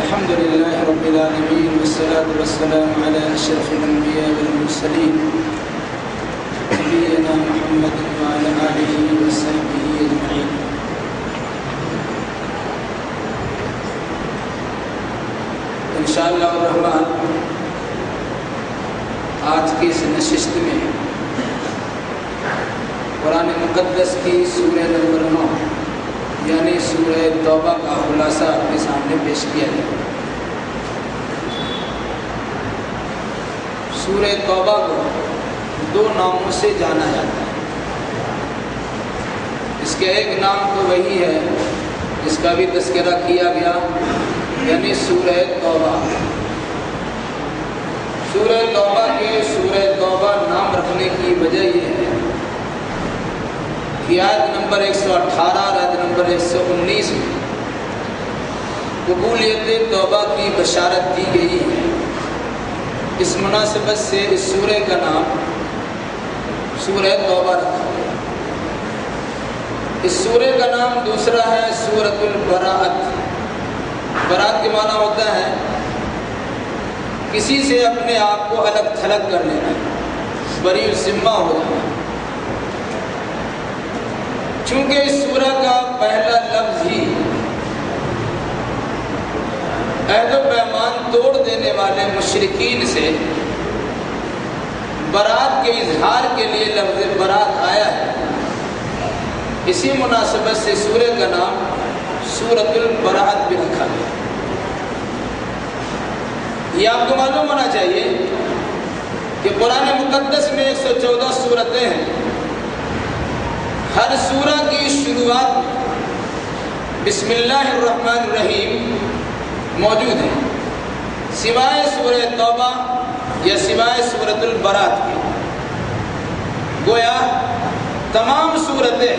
الحمد لله رب العالمين والصلاة والسلام على أشرف الأنبياء والمرسلين نبينا محمد وعلى آله وصحبه أجمعين. انشاءاللہ الرحمن آج کی اس نشست میں قرآن مقدس کی سورہ نمبر 9 یعنی سورہ توبہ کا خلاصہ آپ کے سامنے پیش کیا جائے. سورہ توبہ کو 2 ناموں سے جانا جاتا ہے. اس کے ایک نام تو وہی ہے جس کا بھی تذکرہ کیا گیا یعنی سورہ توبہ. سورہ توبہ کے سورہ توبہ نام رکھنے کی وجہ یہ ہے کہ آیت نمبر 118 اور آیت نمبر 119 میں قبولیت توبہ کی بشارت دی گئی ہے. اس مناسبت سے اس سورہ کا نام سورہ توبہ رکھا گیا. اس سورہ کا نام دوسرا ہے سورۃ البراءۃ. برات کے معنی ہوتا ہے کسی سے اپنے آپ کو الگ تھلگ کر لینا، بری الذمہ ہو جانا. چونکہ اس سورہ کا پہلا لفظ ہی عہد و پیمان توڑ دینے والے مشرکین سے برات کے اظہار کے لیے لفظ برات آیا ہے، اسی مناسبت سے سورہ کا نام سورۃ البراءۃ بھی رکھا گیا. یہ آپ کو معلوم ہونا چاہیے کہ قرآن مقدس میں 114 سورتیں ہیں. ہر سورہ کی شروعات بسم اللہ الرحمن الرحیم موجود ہے، سوائے سورہ توبہ یا سوائے سورۃ البراءۃ کی. گویا تمام سورتیں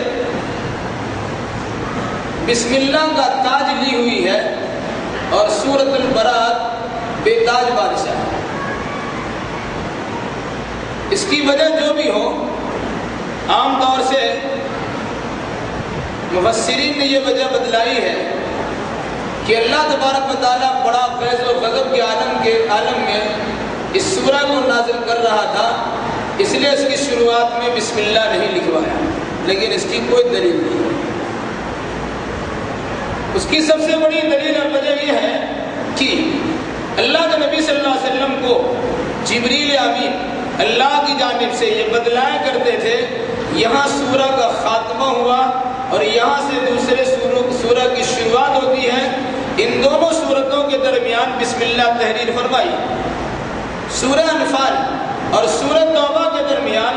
بسم اللہ کا تاج لی ہوئی ہے اور سورۃ البراءۃ بے تاج بادشاہ ہے. اس کی وجہ جو بھی ہو، عام طور سے مفسرین نے یہ وجہ بتلائی ہے کہ اللہ تبارک و تعالیٰ بڑا فیض و غضب کے عالم میں اس سورہ کو نازل کر رہا تھا، اس لیے اس کی شروعات میں بسم اللہ نہیں لکھوایا. لیکن اس کی کوئی دلیل نہیں. اس کی سب سے بڑی دلیل اور وجہ یہ ہے کہ اللہ کے نبی صلی اللہ علیہ وسلم کو جبریل امین اللہ کی جانب سے یہ بتلایا کرتے تھے یہاں سورہ کا خاتمہ ہوا اور یہاں سے دوسرے سورہ کی شروعات ہوتی ہے. ان دونوں سورتوں کے درمیان بسم اللہ تحریر فرمائی. سورہ انفال اور سورہ توبہ کے درمیان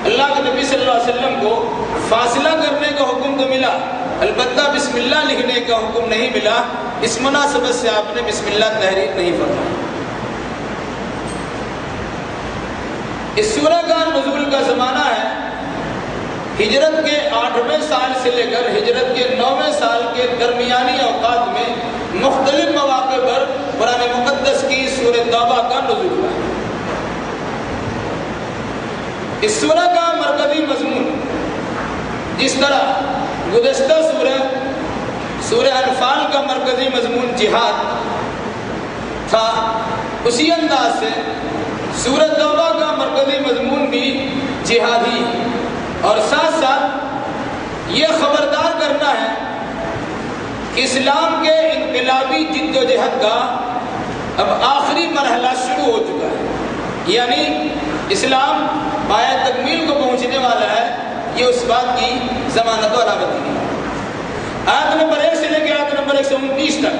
اللہ کے نبی صلی اللہ علیہ وسلم کو فاصلہ کرنے کا حکم تو ملا، البتہ بسم اللہ لکھنے کا حکم نہیں ملا. اس مناسبت سے آپ نے بسم اللہ تحریر نہیں فرمائی. اس سورہ کا نزول کا زمانہ ہے ہجرت کے 8ویں سال سے لے کر ہجرت کے 9ویں سال کے درمیانی اوقات میں مختلف مواقع پر قرآن مقدس کی سورہ توبہ کا نزول ہوا. اس سورہ کا مرکزی مضمون جس طرح گزشتہ سورہ انفال کا مرکزی مضمون جہاد تھا، اسی انداز سے سورہ توبہ کا مرکزی مضمون بھی جہادی اور ساتھ ساتھ یہ خبردار کرنا ہے کہ اسلام کے انقلابی جد و جہد کا اب آخری مرحلہ شروع ہو چکا ہے، یعنی اسلام پایہ تکمیل کو پہنچنے والا ہے. یہ اس بات کی ضمانت و علامت ہے. آیت نمبر 1 سے لے کے آیت نمبر 129 تک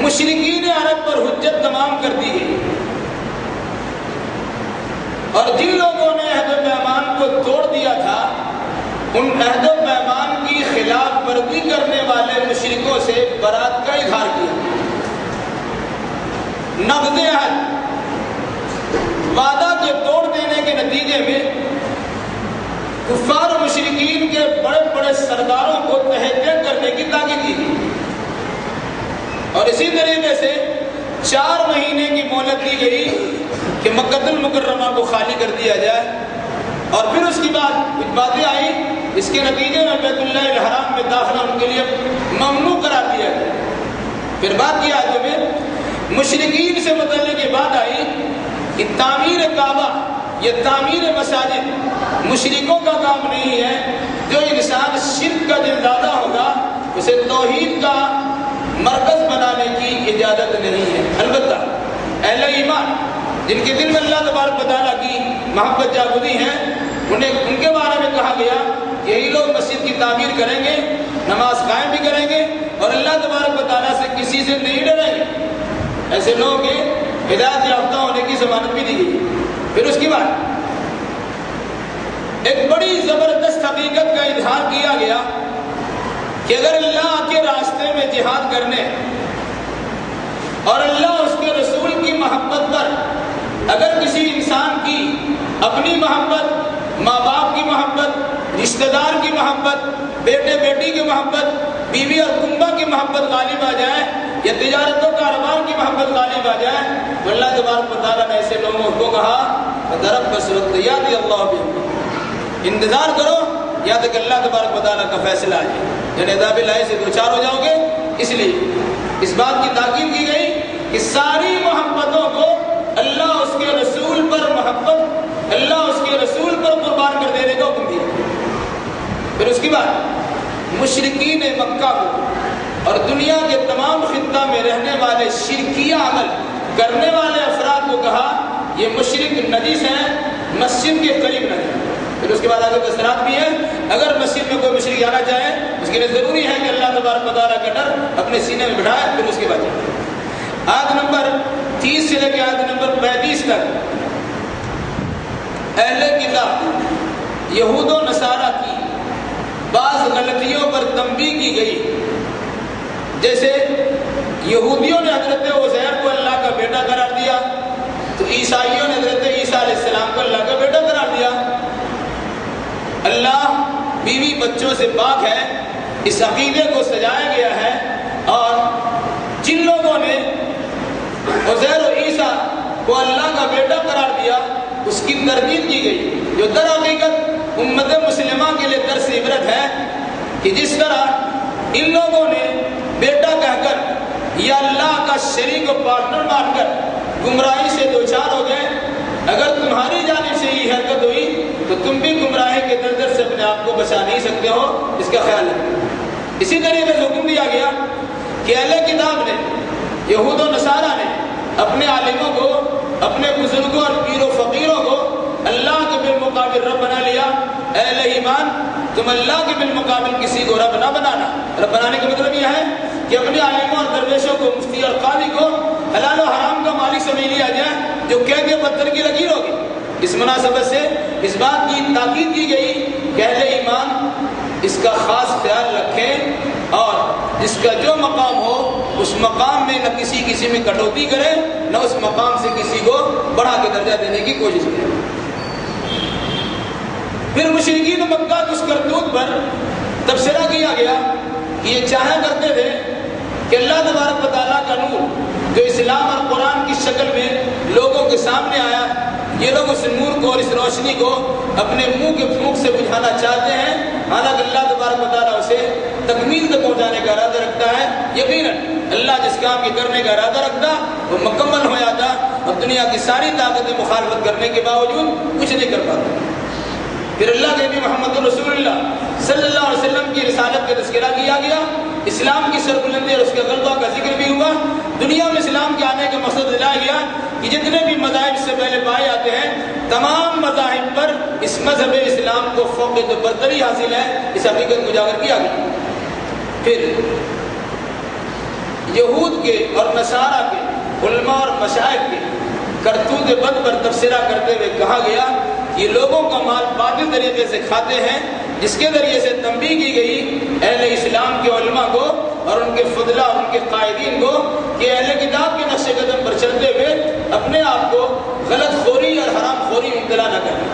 مشرکین عرب پر حجت تمام کر دی گئی اور جن لوگوں نے عہد و پیمان کو توڑ دیا تھا ان عہد و پیمان کی خلاف ورزی کرنے والے مشرکوں سے برات کا اظہار کیا. نقض عہد، وعدہ کے توڑ دینے کے نتیجے میں کفار و مشرکین کے بڑے بڑے سرداروں کو تہہ کرنے کی تاکید کی گئی اور اسی طریقے سے 4 مہینے کی مہلت دی گئی کہ مکہ المکرمہ کو خالی کر دیا جائے. اور پھر اس کی بعد کچھ باتیں آئیں، اس کے نتیجے میں بیت اللہ الحرام میں داخلہ ان کے لیے ممنوع قرار دیا گیا. پھر بعد کی آیتوں میں مشرکین سے متعلق یہ بات آئی کہ تعمیر کعبہ یا تعمیر مساجد مشرکوں کا کام نہیں ہے. جو انسان شرک کا دلدادہ ہوگا اسے توحید کا مرکز بنانے کی اجازت نہیں ہے. البتہ اہل ایمان جن کے دل میں اللہ تبارک و تعالیٰ کی محبت جاگزی ہے ان کے بارے میں کہا گیا یہی لوگ مسجد کی تعمیر کریں گے, نماز قائم بھی کریں گے اور اللہ تبارک و تعالیٰ سے کسی سے نہیں ڈریں گے. ایسے لوگوں کے ہدایت یافتہ ہونے کی ضمانت بھی دی گئی. پھر اس کے بعد ایک بڑی زبردست حقیقت کا اظہار کیا گیا کہ اگر اللہ کے راستے میں جہاد کرنے اور اللہ اس کے رسول کی محبت پر اگر کسی انسان کی اپنی محبت, ماں باپ کی محبت, رشتہ دار کی محبت, بیٹے بیٹی کی محبت, بیوی اور کنبہ کی محبت غالب آ جائے یا تجارت و کاروبار کی محبت غالب آ جائے تو اللہ تبارک و تعالیٰ نے ایسے لوگوں کو کہا فَتَرَبَّصُوا حَتَّىٰ يَأْتِيَ اللَّهُ بِأَمْرِهِ, انتظار کرو یہاں تک اللہ تبارک و تعالیٰ کا فیصلہ آ جائے. یعنی عذاب الہی سے دوچار ہو جاؤ گے. اس لیے اس بات کی تاکید کی گئی کہ ساری محبتوں کو اللہ اس کے رسول پر محبت, اللہ اس کے رسول پر قربان کر دینے کا حکم دیا. پھر اس کے بعد مشرکین مکہ کو اور دنیا کے تمام خطہ میں رہنے والے شرکیہ عمل کرنے والے افراد کو کہا یہ مشرک نجس ہیں, مسجد کے قریب نہ جائیں. پھر اس کے بعد آگے تصرات بھی ہے اگر مسجد میں کوئی مشرک جانا چاہے اس کے لیے ضروری ہے کہ اللہ تبارک و تعالیٰ کا ڈر اپنے سینے میں بٹھائے. پھر اس کے بعد آیت نمبر 30 سے لے کے آیت نمبر 35 تک اہل کتاب یہود و نصارہ کی بعض غلطیوں پر تنبیہ کی گئی. جیسے یہودیوں نے حضرت عزیر کو اللہ کا بیٹا قرار دیا تو عیسائیوں نے حضرت عیسیٰ علیہ السلام کو اللہ کا بیٹا قرار دیا. اللہ بیوی بچوں سے پاک ہے, اس عقیدے کو سجایا گیا ہے. اور جن لوگوں نے عزیر و عیسیٰ کو اللہ کا بیٹا قرار دیا اس کی تردید کی گئی, جو در حقیقت امت مسلمہ کے لیے درس عبرت ہے کہ جس طرح ان لوگوں نے بیٹا کہہ کر یا اللہ کا شریک و پارٹنر مان کر گمراہی سے دوچار ہو گئے, اگر تمہاری جانب سے یہ حرکت ہوئی تو تم بھی گمراہی کے دلدل سے اپنے آپ کو بچا نہیں سکتے ہو, اس کا خیال رکھو. اسی طریقے سے حکم دیا گیا کہ اہل کتاب نے, یہود و نصارہ نے اپنے عالموں کو, اپنے بزرگوں اور پیر و فقیروں کو اللہ کے بالمقابل رب بنا لیا. اہل ایمان تم اللہ کے بالمقابل کسی کو رب نہ بنانا. رب بنانے کا مطلب یہ ہے کہ اپنے عالموں اور درویشوں کو, مفتی اور قاضی کو حلال و حرام کا مالک سمجھ لیا جائے جو کہہ کے پتھر کی لکیر ہوگی. اس مناسبت سے اس بات کی تاکید کی گئی کہ اہل ایمان اس کا خاص خیال رکھیں اور جس کا جو مقام ہو اس مقام میں نہ کسی میں کٹوتی کریں, نہ اس مقام سے کسی کو بڑھا کے درجہ دینے کی کوشش کریں. پھر مشرکین مکہ کی اس کرتوت پر تبصرہ کیا گیا کہ یہ چاہا کرتے تھے کہ اللہ تبارک و تعالیٰ کا نور جو اسلام اور قرآن کی شکل میں لوگوں کے سامنے آیا, یہ لوگ اس نور کو اور اس روشنی کو اپنے منہ کے پھونک سے بجھانا چاہتے ہیں, حالانکہ اللہ تبارک و تعالیٰ اسے تکمیل تک پہنچانے کا ارادہ رکھتا ہے. یقیناً اللہ جس کام کے کرنے کا ارادہ رکھتا وہ مکمل ہو جاتا اور دنیا کی ساری طاقتیں مخالفت کرنے کے باوجود کچھ نہیں کر پاتا. پھر اللہ کے نبی محمد رسول اللہ صلی اللہ علیہ وسلم کی رسالت کا تذکرہ کیا گیا, اسلام کی سربلندی اور اس کے غلبہ کا ذکر بھی ہوا. دنیا میں اسلام کے آنے کا مقصد دلایا گیا کہ جتنے بھی مذاہب سے پہلے پائے جاتے ہیں تمام مذاہب پر اس مذہب اسلام کو فوقیت و برتری حاصل ہے. اس حقیقت کو اجاگر کیا گیا. پھر یہود کے اور نصارہ کے علماء اور مشائخ کے کرتوت بد پر تبصرہ کرتے ہوئے کہا گیا یہ لوگوں کا مال باطل طریقے سے کھاتے ہیں, جس کے ذریعے سے تنبیہ کی گئی اہل اسلام کے علماء کو اور ان کے فضلہ اور ان کے قائدین کو کہ اہل کتاب کے نقش قدم پر چلتے ہوئے اپنے آپ کو غلط خوری اور حرام خوری میں مبتلا نہ کریں.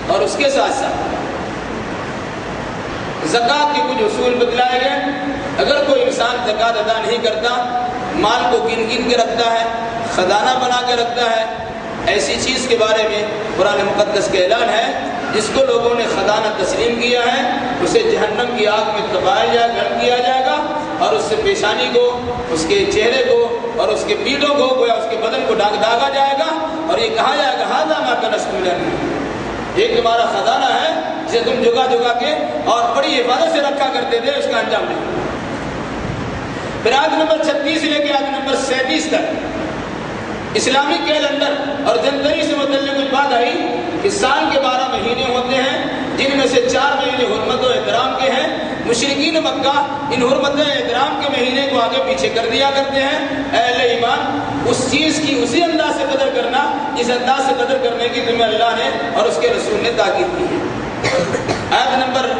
اور اس کے ساتھ ساتھ زکوٰۃ کے کچھ اصول بتلائے گئے. اگر کوئی انسان زکوٰۃ ادا نہیں کرتا, مال کو گن گن کے رکھتا ہے, خزانہ بنا کے رکھتا ہے, ایسی چیز کے بارے میں قرآن مقدس کا اعلان ہے جس کو لوگوں نے خزانہ تسلیم کیا ہے اسے جہنم کی آگ میں تپایا جائے, گرم کیا جائے گا اور اس سے پیشانی کو، اس کے چہرے کو اور اس کے پیٹوں کو، گویا اس کے بدن کو داغا جائے گا اور یہ کہا جائے گا ھذا ما کنزتم لأنفسکم، یہ تمہارا خزانہ ہے جسے تم جگہ جگہ کے اور بڑی حفاظت سے رکھا کرتے تھے، اس کا انجام نہیں۔ پھر آیت نمبر 36 سے لے کے آیت نمبر 37 تک اسلامی کیلنڈر اور جنتری سے متعلق کچھ بات آئی کہ سال کے 12 مہینے ہوتے ہیں، جن میں سے 4 مہینے حرمت و احترام کے ہیں۔ مشرکین مکہ ان حرمت و احترام کے مہینے کو آگے پیچھے کر دیا کرتے ہیں۔ اہل ایمان اس چیز کی اسی انداز سے قدر کرنا جس انداز سے قدر کرنے کی ذمہ اللہ نے اور اس کے رسول نے تاکید کی ہے۔ آیت نمبر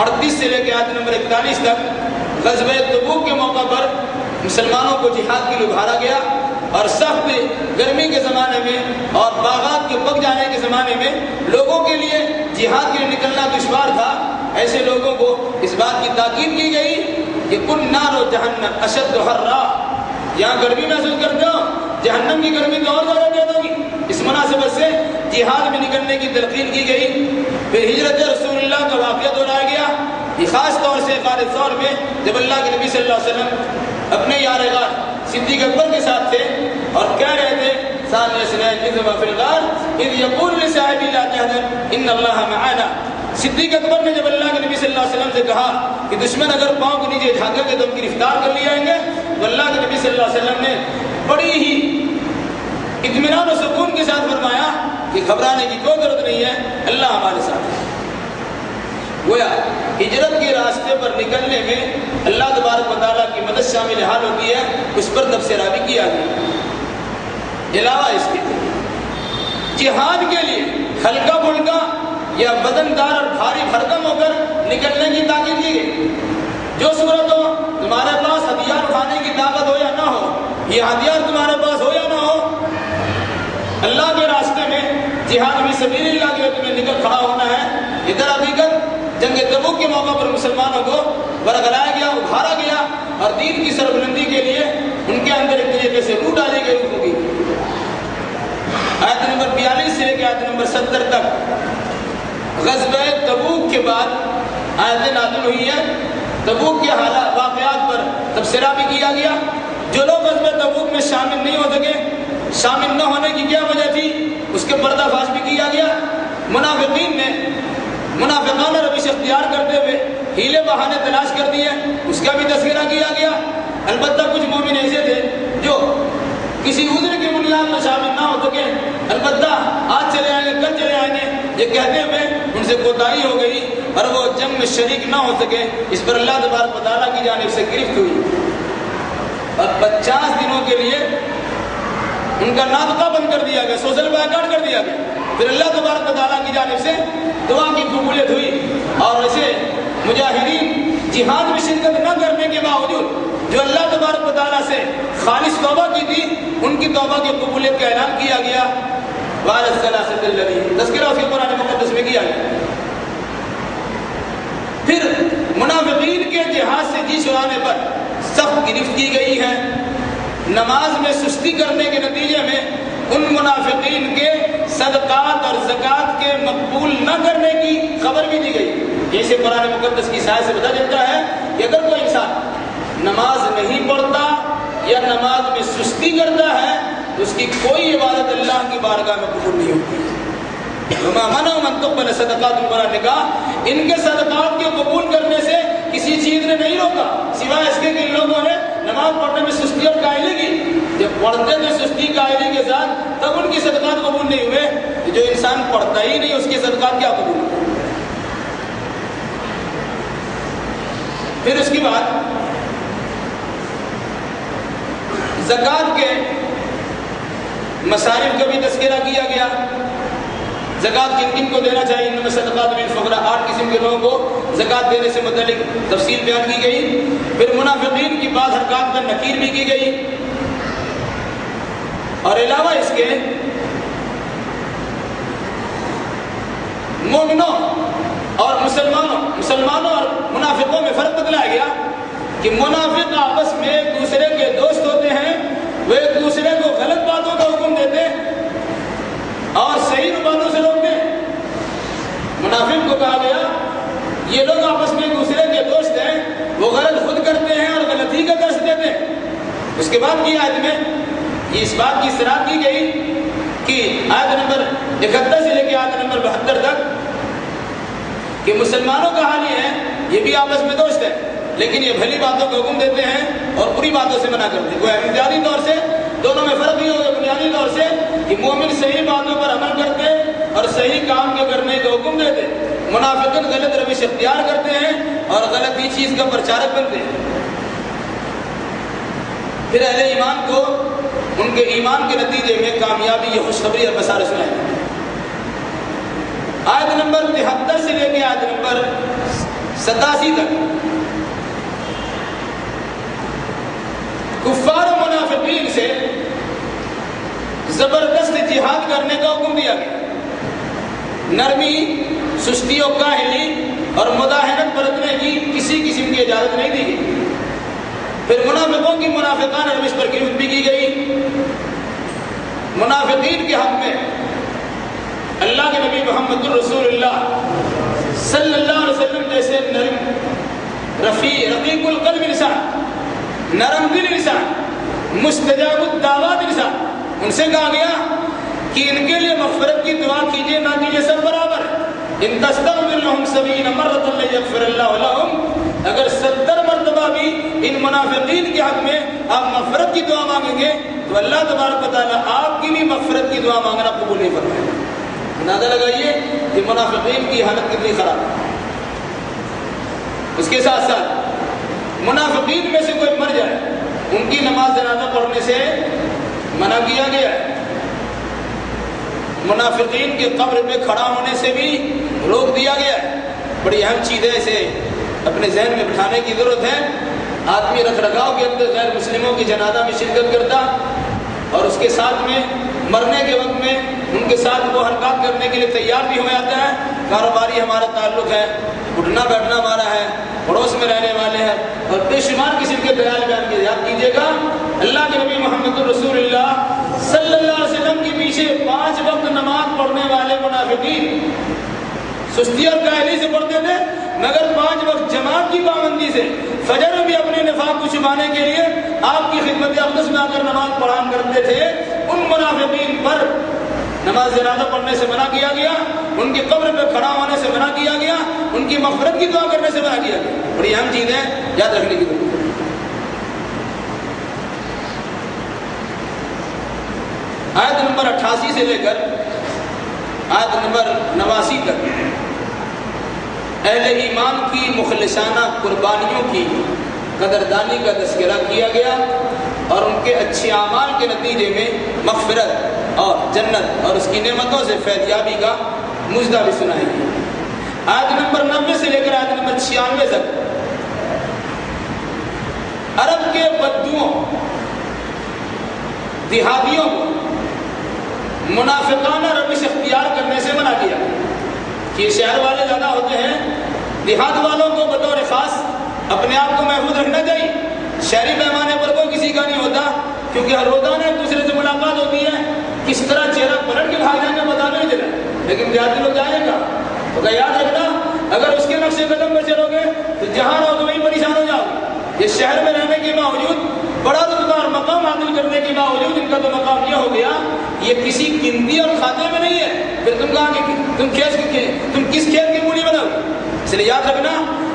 38 سے لے کے آیت نمبر 41 تک غزوہ تبوک کے موقع پر مسلمانوں کو جہاد کے لیے ابھارا گیا، اور سخت گرمی کے زمانے میں اور باغات کے پک جانے کے زمانے میں لوگوں کے لیے جہاد کے لیے نکلنا دشوار تھا۔ ایسے لوگوں کو اس بات کی تاکید کی گئی کہ کن نار و جہنم اشد حرا، یہاں گرمی محسوس کرتے ہو، جہنم کی گرمی تو اور زیادہ دے دو گی۔ اس مناسبت سے جہاد میں نکلنے کی تلقین کی گئی۔ پھر ہجرت رسول اللہ کا واقعہ دہرایا گیا، یہ خاص طور سے خالد طور میں جب اللہ کے نبی صلی اللہ علیہ وسلم اپنے یار غار صدیق اکبر کے ساتھ تھے اور کہہ رہے تھے ثانی اثنین اذ هما فی الغار اذ یقول لصاحبہ لا تحزن ان اللہ معنا۔ صدیق اکبر نے جب اللہ کے نبی صلی اللہ علیہ وسلم سے کہا کہ دشمن اگر پاؤں کے نیچے جھانکیں گے تو ہم گرفتار کر لیے جائیں گے، تو اللہ کے نبی صلی اللہ علیہ وسلم نے بڑی ہی اطمینان و سکون کے ساتھ فرمایا کہ گھبرانے کی کوئی ضرورت نہیں ہے، اللہ ہمارے ساتھ ہے۔ گویا ہجرت کے راستے پر نکلنے میں اللہ تبارک و تعالیٰ کی مدد شامل حال ہوتی ہے، اس پر تبصرہ بھی کیا گیا۔ علاوہ اس کے جہاد کے لیے ہلکا پھلکا یا بدن دار اور بھاری بھرکم ہو کر نکلنے کی تاکید کی گئی۔ جو صورت ہو تمہارے پاس ہتھیار اٹھانے کی طاقت ہو یا نہ ہو، یہ ہتھیار تمہارے پاس ہو یا نہ ہو، اللہ کے راستے میں جہاد فی سبیل اللہ کے لیے تمہیں نکل کھڑا ہونا ہے۔ ادھر حقیقت جنگ تبوک کے موقع پر مسلمانوں کو برگلایا گیا، ابھارا گیا اور دین کی سربلندی کے لیے ان کے اندر ایک طریقے سے روح ڈالی گئی ہوگی۔ آیت نمبر 42 سے لے کے آیت نمبر 70 تک غزوہ تبوک کے بعد آیتیں نازل ہوئی ہیں۔ تبوک کے حالات واقعات پر تبصرہ بھی کیا گیا۔ جو لوگ غزوہ تبوک میں شامل نہیں ہو سکے، شامل نہ ہونے کی کیا وجہ تھی، اس کے پردہ فاش بھی کیا گیا۔ منافقین نے منافقانہ روش اختیار کرتے ہوئے ہیلے بہانے تلاش کر دیے، اس کا بھی تذکرہ کیا گیا۔ البتہ کچھ مومن ایسے تھے جو کسی عذر کی بنیاد میں شامل نہ ہو سکے، البتہ آج چلے آئیں گے کل چلے آئیں گے یہ کہتے ہوئے ان سے کوتاہی ہو گئی اور وہ جنگ میں شریک نہ ہو سکے۔ اس پر اللہ تبارک و تعالیٰ کی جانب سے گرفت ہوئی اور 50 دنوں کے لیے ان کا ناطقہ بند کر دیا گیا، سوشل بائیکاٹ کر دیا گیا۔ پھر اللہ تبارک و تعالیٰ کی جانب سے دعا کی قبولیت ہوئی، اور ایسے مجاہدین جہاد میں شرکت نہ کرنے کے باوجود جو اللہ تبارک و تعالیٰ سے خالص توبہ کی تھی، ان کی توبہ کی قبولیت کا اعلان کیا گیا۔ وعلی الثلاثة الذین، تذکرہ اس کے قرآن مقدس میں کیا گیا۔ پھر منافقین کے جہاد سے جی چھڑانے پر سخت گرفت کی گئی ہے۔ نماز میں سستی کرنے کے نتیجے میں ان منافقین کے صدقات اور زکوٰۃ کے مقبول نہ کرنے کی خبر بھی دی گئی۔ جیسے قرآن مقدس کی سائے سے پتہ چلتا ہے کہ اگر کوئی انسان نماز نہیں پڑھتا یا نماز میں سستی کرتا ہے تو اس کی کوئی عبادت اللہ کی بارگاہ میں قبول نہیں ہوتی۔ وما منع من تقبل صدقات قرآن نے کہا ان کے صدقات کے قبول کرنے سے کسی چیز نے نہیں روکا سوائے اس کے کہ ان لوگوں نے نماز پڑھنے میں سستی اور قائلی کی۔ جب پڑھتے تھے سستی قائلی کے ساتھ تب ان کی صدقات قبول نہیں ہوئے۔ جو انسان پڑھتا ہی نہیں اس کی صدقات کیا قبول ہوئے؟ پھر اس کے بعد زکوٰۃ کے مصارف کا بھی تذکرہ کیا گیا۔ زکوٰۃ کن کن کو دینا چاہیے، ان میں صدقات من الفقراء، 8 قسم کے لوگوں کو زکوٰۃ دینے سے متعلق تفصیل بیان کی گئی۔ پھر منافقین کی بعض حرکات پر نکیر بھی کی گئی، اور علاوہ اس کے مومنوں اور مسلمانوں اور منافقوں میں فرق بتلایا گیا کہ منافق آپس میں ایک دوسرے کے دوست ہوتے ہیں، وہ ایک دوسرے کو غلط باتوں کا حکم دیتے ہیں اور صحیح باتوں سے روکتے ہیں۔ منافق کو کہا گیا یہ لوگ آپس میں ایک دوسرے کے دوست ہیں، وہ غلط خود کرتے ہیں اس کے بعد کی آیت میں یہ اس بات کی اصرار کی گئی کہ آیت نمبر 71 سے لے کے آیت نمبر 72 تک کہ مسلمانوں کا حال یہ ہے یہ بھی آپس میں دوست ہے لیکن یہ بھلی باتوں کو حکم دیتے ہیں اور بری باتوں سے منع کرتے ہیں. وہ بنیادی طور سے دونوں میں فرق یہ ہوگا بنیادی طور سے کہ مومن صحیح باتوں پر عمل کرتے اور صحیح کام کے کرنے کا حکم دیتے. منافقین غلط روش اختیار کرتے ہیں اور غلط ہی چیز کا پرچارک بنتے ہیں. پھر اہل ایمان کو ان کے ایمان کے نتیجے میں کامیابی یہ خوشخبری اور بشارت سنائیں. آیت نمبر 73 سے لے کے آیت نمبر 87 تک کفار و منافقین سے زبردست جہاد کرنے کا حکم دیا گیا. نرمی، سستی و کاہلی اور مداہنت برتنے کی کسی قسم کی اجازت نہیں دی گئی. پھر منافقوں کی منافقانہ روش پر گرفت بھی کی گئی. منافقین کے حق میں اللہ کے نبی محمد الرسول اللہ صلی اللہ علیہ وسلم جیسے نرم، رقیق القلب انسان، نرم دل انسان، مستجاب الدعوات انسان، ان سے کہا گیا کہ ان کے لیے مغفرت کی دعا کیجیے نہ کیجیے سب برابر. ان تستغفر لهم 70 مرة لن يغفر الله لهم. اگر 70 مرتبہ بھی ان منافقین کے حق میں آپ مغفرت کی دعا مانگیں گے تو اللہ تبارک و تعالیٰ آپ کی بھی مغفرت کی دعا مانگنا قبول نہیں فرمائے گا. اندازہ لگائیے کہ منافقین کی حالت کتنی خراب ہے. اس کے ساتھ ساتھ منافقین میں سے کوئی مر جائے ان کی نماز جنازہ پڑھنے سے منع کیا گیا ہے. منافقین کے قبر پہ کھڑا ہونے سے بھی روک دیا گیا ہے. بڑی اہم چیز ہے، اسے اپنے ذہن میں بٹھانے کی ضرورت ہے. آدمی رکھ رکھاؤ کے اندر غیر مسلموں کی جنازہ میں شرکت کرتا اور اس کے ساتھ میں مرنے کے وقت میں ان کے ساتھ وہ حرکات کرنے کے لیے تیار بھی ہو جاتا ہے. کاروباری ہمارا تعلق ہے، اٹھنا بیٹھنا ہمارا ہے، پڑوس میں رہنے والے ہیں اور بے شمار قسم کے دلائل بیان کے یاد کیجیے گا. اللہ کے نبی محمد الرسول اللہ صلی اللہ علیہ وسلم کے پیچھے 5 وقت نماز پڑھنے والے منافقین سستی اور کاہلی سے پڑھتے تھے مگر 5 وقت جماعت کی پابندی سے فجر میں بھی اپنے نفاق کو چھپانے کے لیے آپ کی خدمت اقدس میں آ کر نماز پڑھا کرتے تھے. ان منافقین پر نماز جنازہ پڑھنے سے منع کیا گیا، ان کی قبر پہ کھڑا ہونے سے منع کیا گیا، ان کی مغفرت کی دعا کرنے سے منع کیا گیا. بڑی اہم چیز ہے، یاد رکھنے کی ضرورت ہے. آیت نمبر 88 سے لے کر آیت نمبر 89 تک اہل ایمان کی مخلصانہ قربانیوں کی قدردانی کا تذکرہ کیا گیا اور ان کے اچھے اعمال کے نتیجے میں مغفرت اور جنت اور اس کی نعمتوں سے فیض یابی کا مژدہ بھی سنایا گیا. آیت نمبر 90 سے لے کر آیت نمبر 96 تک عرب کے بدوؤں، دیہاتیوں کو منافقانہ روش اختیار کرنے سے منع کیا کہ شہر والے زیادہ ہوتے ہیں، دیہات والوں کو بطور خاص اپنے آپ کو محفوظ رکھنا چاہیے. شہری پیمانے پر کوئی کسی کا نہیں ہوتا کیونکہ ہر روزانہ ایک دوسرے سے ملاقات ہوتی ہے. کس طرح چہرہ پلٹ کے بھاگ جائیں گے پتا نہیں چلا، لیکن دیہاتی لوگ جائیں گا تو یاد رکھنا اگر اس کے نقش قدم پر چلو گے تو جہاں رہو تو وہیں پریشان ہو جاؤ گے. یہ شہر میں رہنے کے باوجود بڑا رتبہ اور مقام حاصل کرنے کے باوجود ان کا تو مقام یہ ہو گیا یہ کسی گنتی اور کھاتے میں نہیں ہے. پھر تم کہاں کہ تم کس کھیت کی مولی بناؤ. اس لیے یاد رکھنا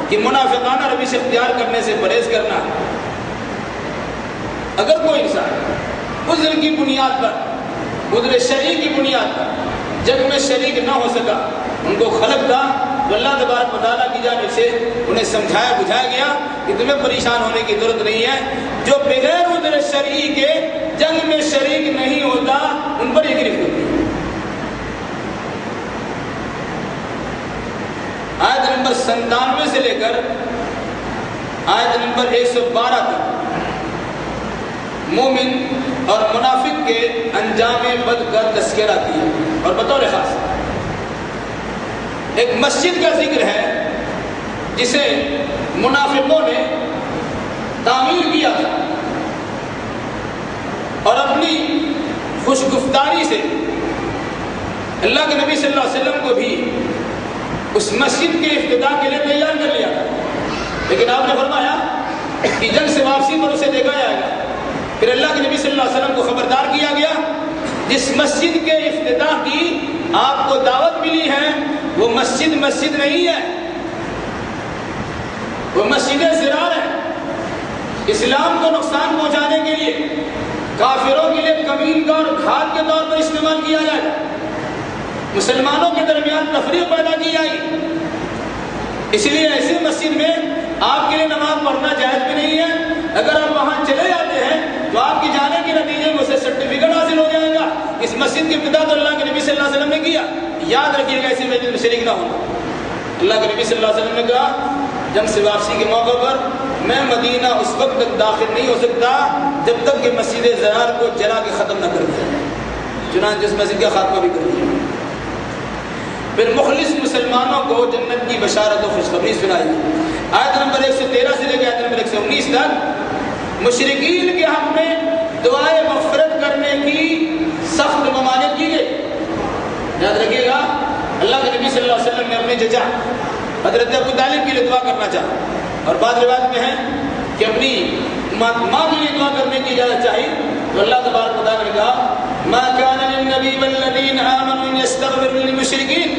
کہ منافقانہ روش اختیار کرنے سے پرہیز کرنا. اگر کوئی انسان عذر کی بنیاد پر، عذر شرعی کی بنیاد پر جنگ میں شریک نہ ہو سکا، ان کو خلق تھا تو اللہ تبارک و تعالیٰ کی جانب سے انہیں سمجھایا بجھایا گیا کہ تمہیں پریشان ہونے کی ضرورت نہیں ہے. جو بغیر عذر شرعی کے جنگ میں شریک نہیں ہوتا ان پر یہ گرفت ہوتی ہے. آیت نمبر 97 سے لے کر آیت نمبر 112 تک مومن اور منافق کے انجام بد کا تذکرہ کیا اور بطور خاص ایک مسجد کا ذکر ہے جسے منافقوں نے تعمیر کیا تھا اور اپنی خوش گفتاری سے اللہ کے نبی صلی اللہ علیہ وسلم کو بھی اس مسجد کے افتتاح کے لیے تیار کر لیا تھا. لیکن آپ نے فرمایا کہ جنگ سے واپسی پر اسے دیکھا جائے گا. پھر پھر اللہ کے نبی صلی اللہ علیہ وسلم کو خبردار کیا گیا جس مسجد کے افتتاح کی آپ کو دعوت ملی ہے وہ مسجد نہیں ہے، وہ مسجد زرار ہے۔ اسلام کو نقصان پہنچانے کے لیے، کافروں کے لیے کمین کا اور گھات کے طور پر استعمال کیا جائے، مسلمانوں کے درمیان تفریق پیدا کی جائے۔ اس لیے ایسی مسجد میں آپ کے لیے نماز پڑھنا جائز بھی نہیں ہے۔ اگر آپ وہاں چلے جاتے ہیں تو آپ کی جانے کے نتیجے میں اسے سرٹیفکیٹ حاصل ہو جائے گا۔ اس مسجد کی ابتدا تو اللہ کے نبی صلی اللہ علیہ وسلم نے کیا، یاد رکھیے گا، ایسی مسجد میں شریک نہ ہونا۔ اللہ کے نبی صلی اللہ علیہ وسلم نے کہا جنگ سے واپسی کے موقع پر میں مدینہ اس وقت تک داخل نہیں ہو سکتا جب تک کہ مسجد زرار کو جلا کے ختم نہ کر دیا، چنانچہ اس مسجد کا خاتمہ بھی کر دیا۔ پھر مخلص مسلمانوں کو جنت کی بشارت و خوشخبری سنائی۔ آیت نمبر 113 سے لے کے آیت نمبر 119 تک مشرکین کے حق میں دعائے مغفرت کرنے کی سخت ممانعت کی گئی۔ یاد رکھیے گا، اللہ کے نبی صلی اللہ علیہ وسلم نے اپنے چچا حضرت ابو طالب کے لیے دعا کرنا چاہا، اور بعض روایت میں ہے کہ اپنی ماں کے لیے دعا کرنے کی اجازت چاہیے، تو اللہ تبارک و تعالیٰ نے کہا ما كان للنبي والذين آمنوا يستغفروا للمشركين،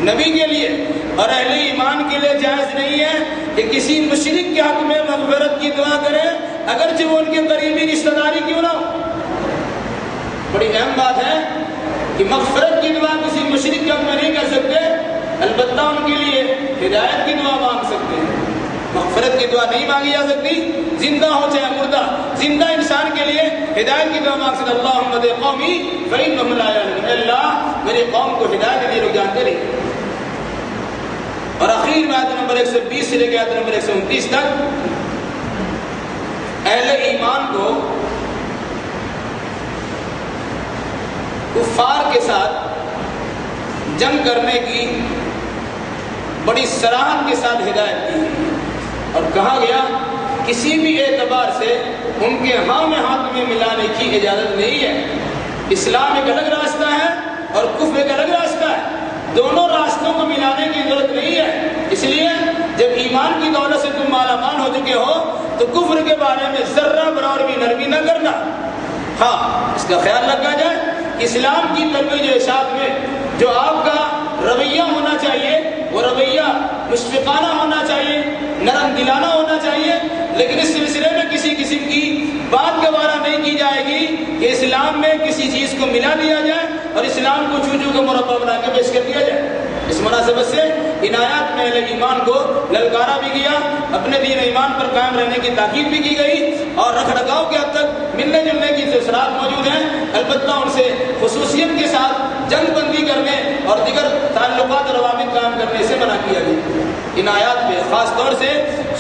نبی کے لیے اور اہل ایمان کے لیے جائز نہیں ہے کہ کسی مشرک کے حق میں مغفرت کی دعا کرے، اگرچہ وہ ان کے قریبی رشتہ داری کیوں نہ ہو۔ بڑی اہم بات ہے کہ مغفرت کی دعا کسی مشرک کے حق میں نہیں کر سکتے، البتہ ان کے لیے ہدایت کی دعا مانگ سکتے ہیں۔ مغفرت کی دعا نہیں مانگی جا سکتی، زندہ ہو چاہے مردہ، زندہ انسان کے لیے ہدایت کی دعا مانگ سکتے۔ اللہم اہد قومی فإنہم لا یعلمون، اے اللہ میری قوم کو ہدایت دی، لوگ جانتے نہیں۔ اور اخیر میں آیت نمبر 120 سے لے کے آیت نمبر 129 تک اہل ایمان کو کفار کے ساتھ جنگ کرنے کی بڑی صراحت کے ساتھ ہدایت کی ہے، اور کہا گیا کسی بھی اعتبار سے ان کے ہاں میں ہاتھ میں ملانے کی اجازت نہیں ہے۔ اسلام ایک الگ راستہ ہے اور کفر ایک الگ راستہ ہے، دونوں راستوں کو ملانے کی ضرورت نہیں ہے۔ اس لیے جب ایمان کی دولت سے تم مالا مال ہو چکے ہو تو کفر کے بارے میں ذرہ برابر بھی نرمی نہ کرنا۔ ہاں، اس کا خیال رکھا جائے، اسلام کی ترویج و ارشاد میں جو آپ کا رویہ ہونا چاہیے وہ رویہ مشفقانہ ہونا چاہیے، نرم دلانہ ہونا چاہیے، لیکن اس سلسلے میں کسی قسم کی بات گوارا نہیں کی جائے گی کہ اسلام میں کسی چیز کو ملا دیا جائے اور اسلام کو چوچو کا مربع بنا کے پیش کر دیا جائے۔ اس مناسبت سے ان آیات میں اہل ایمان کو للکارا بھی گیا، اپنے دین ایمان پر قائم رہنے کی تاکید بھی کی گئی، اور رکھ رکھاؤ کے حد تک ملنے جلنے کی اثرات موجود ہیں، البتہ ان سے خصوصیت کے ساتھ جنگ بندی کرنے اور دیگر تعلقات اور روابط قائم کرنے سے منع کیا گیا۔ ان آیات میں خاص طور سے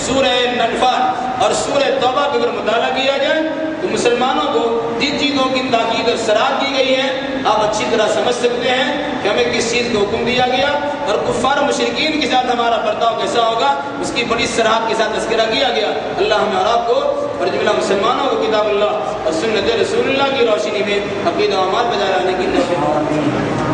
سورہ انفال اور سورہ توبہ کا اگر مطالعہ کیا جائے تو مسلمانوں کو جن چیزوں کی تاکید اور صراحت کی گئی ہے آپ اچھی طرح سمجھ سکتے ہیں کہ ہمیں کس چیز کا حکم دیا گیا اور کفار و مشرکین کے ساتھ ہمارا برتاؤ کیسا ہوگا، اس کی بڑی صراحت کے ساتھ تذکرہ کیا گیا۔ اللہ ہمیں اور آپ کو اور جملہ مسلمانوں کو کتاب اللہ اور سنت رسول اللہ کی روشنی میں عقیدہ و اعمال بجا لانے کی توفیق عطا فرمائے۔